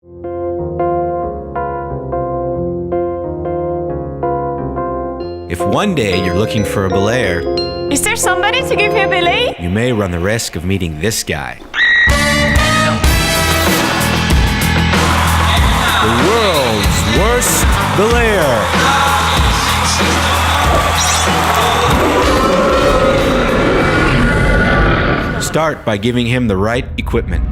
If one day you're looking for a belayer, Is there somebody to give you a belay? you may run the risk of meeting this guy. The world's worst belayer. Start by giving him the right equipment.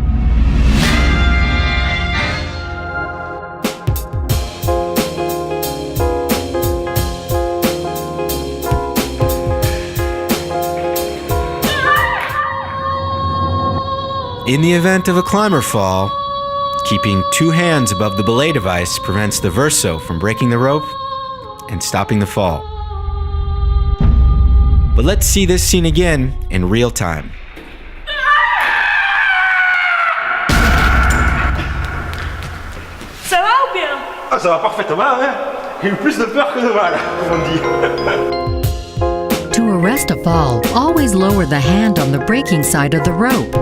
In the event of a climber fall, keeping two hands above the belay device prevents the verso from breaking the rope and stopping the fall. But let's see this scene again in real time. Ça va ou bien? Ah, ça va parfaitement, hein? J'ai eu plus de peur que de mal, comme on dit. To arrest a fall, always lower the hand on the braking side of the rope.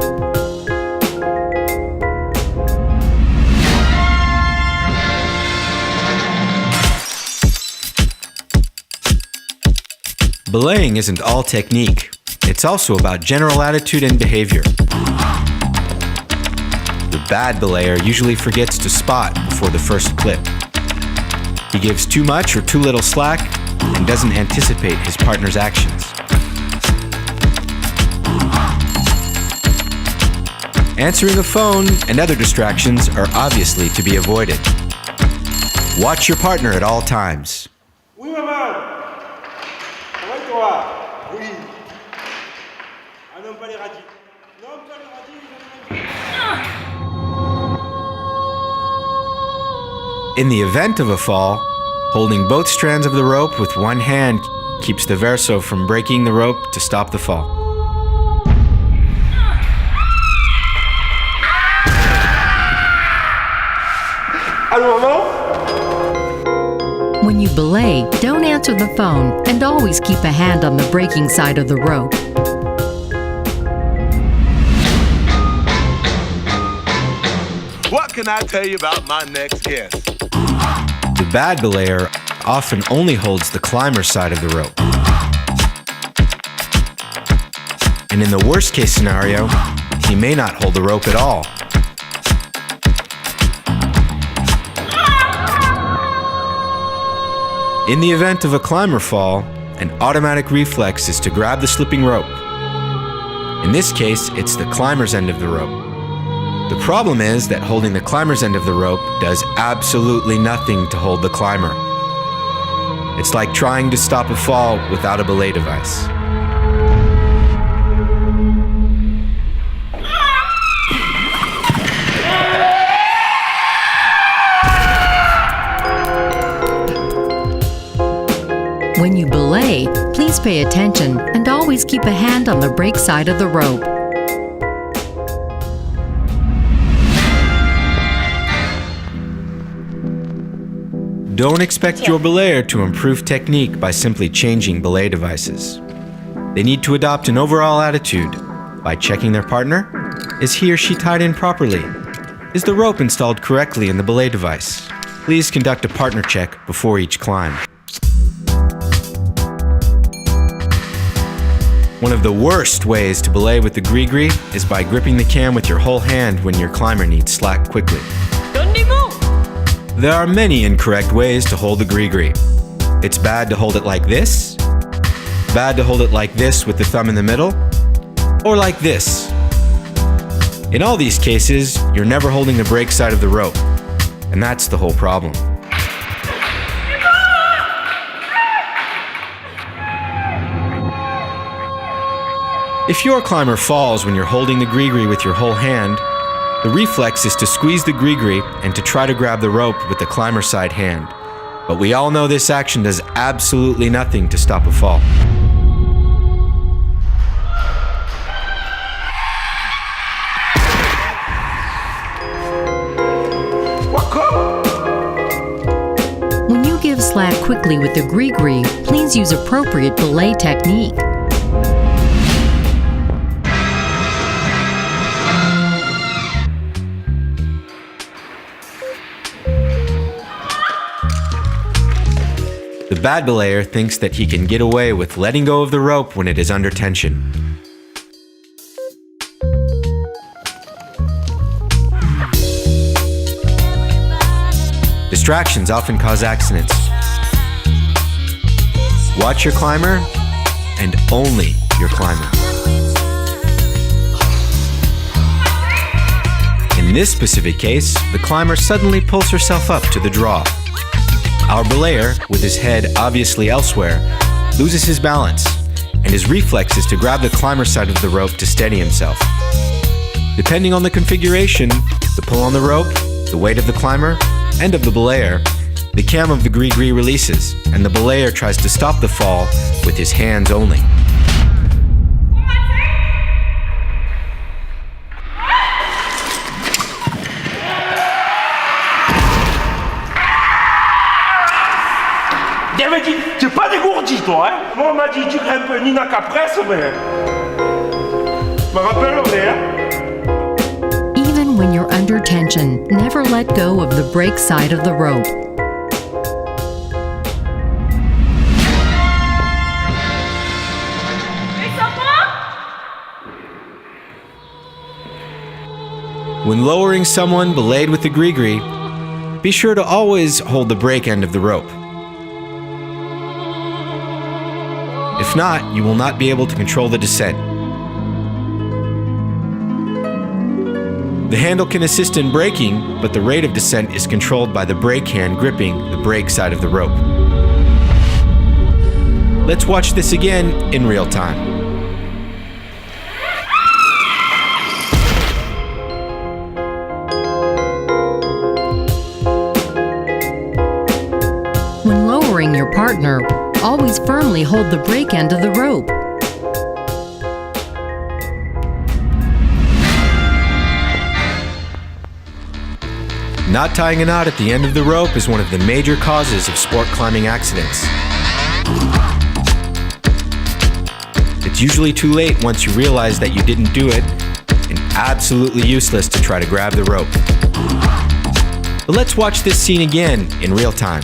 Belaying isn't all technique. It's also about general attitude and behavior. The bad belayer usually forgets to spot before the first clip. He gives too much or too little slack and doesn't anticipate his partner's actions. Answering a phone and other distractions are obviously to be avoided. Watch your partner at all times. Oui, maman. Ça va et toi? Oui. Ah non, pas les radis. Non, pas les radis. In the event of a fall, holding both strands of the rope with one hand keeps the verso from breaking the rope to stop the fall. Allô, maman? When you belay, don't answer the phone and always keep a hand on the braking side of the rope. What can I tell you about my next guest? The bad belayer often only holds the climber side of the rope. And in the worst case scenario, he may not hold the rope at all. In the event of a climber fall, an automatic reflex is to grab the slipping rope. In this case, it's the climber's end of the rope. The problem is that holding the climber's end of the rope does absolutely nothing to hold the climber. It's like trying to stop a fall without a belay device. When you belay, please pay attention and always keep a hand on the brake side of the rope. Don't expect your belayer to improve technique by simply changing belay devices. They need to adopt an overall attitude by checking their partner. Is he or she tied in properly? Is the rope installed correctly in the belay device? Please conduct a partner check before each climb. One of the worst ways to belay with the gree-gree is by gripping the cam with your whole hand when your climber needs slack quickly. There are many incorrect ways to hold the gree-gree. It's bad to hold it like this, bad to hold it like this with the thumb in the middle, or like this. In all these cases, you're never holding the brake side of the rope, and that's the whole problem. If your climber falls when you're holding the gree-gree with your whole hand, the reflex is to squeeze the gree-gree and to try to grab the rope with the climber side hand. But we all know this action does absolutely nothing to stop a fall. When you give slack quickly with the gree-gree, please use appropriate belay technique. bad belayer thinks that he can get away with letting go of the rope when it is under tension. Distractions often cause accidents. Watch your climber and only your climber. In this specific case, the climber suddenly pulls herself up to the draw. Our belayer, with his head obviously elsewhere, loses his balance, and his reflex is to grab the climber's side of the rope to steady himself. Depending on the configuration, the pull on the rope, the weight of the climber, and of the belayer, the cam of the gree-gree releases, and the belayer tries to stop the fall with his hands only. T'avais dit, t'es pas dégourdi toi, hein? Moi on m'a dit, tu grimpes Nina Capresse, mais... Je me rappelle, hein? Even when you're under tension, never let go of the brake side of the rope. When lowering someone belayed with the gree-gree, be sure to always hold the brake end of the rope. If not, you will not be able to control the descent. The handle can assist in braking, but the rate of descent is controlled by the brake hand gripping the brake side of the rope. Let's watch this again in real time. When lowering your partner, always firmly hold the brake end of the rope. Not tying a knot at the end of the rope is one of the major causes of sport climbing accidents. It's usually too late once you realize that you didn't do it, and absolutely useless to try to grab the rope. But let's watch this scene again in real time.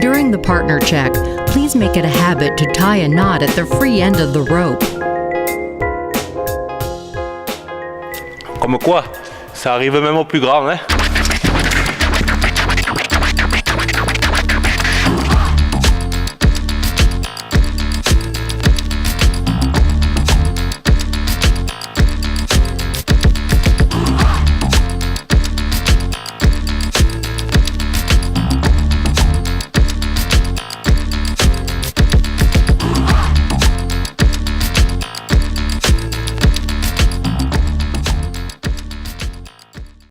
During the partner check, please make it a habit to tie a knot at the free end of the rope. Comme quoi, ça arrive même aux plus grands, hein?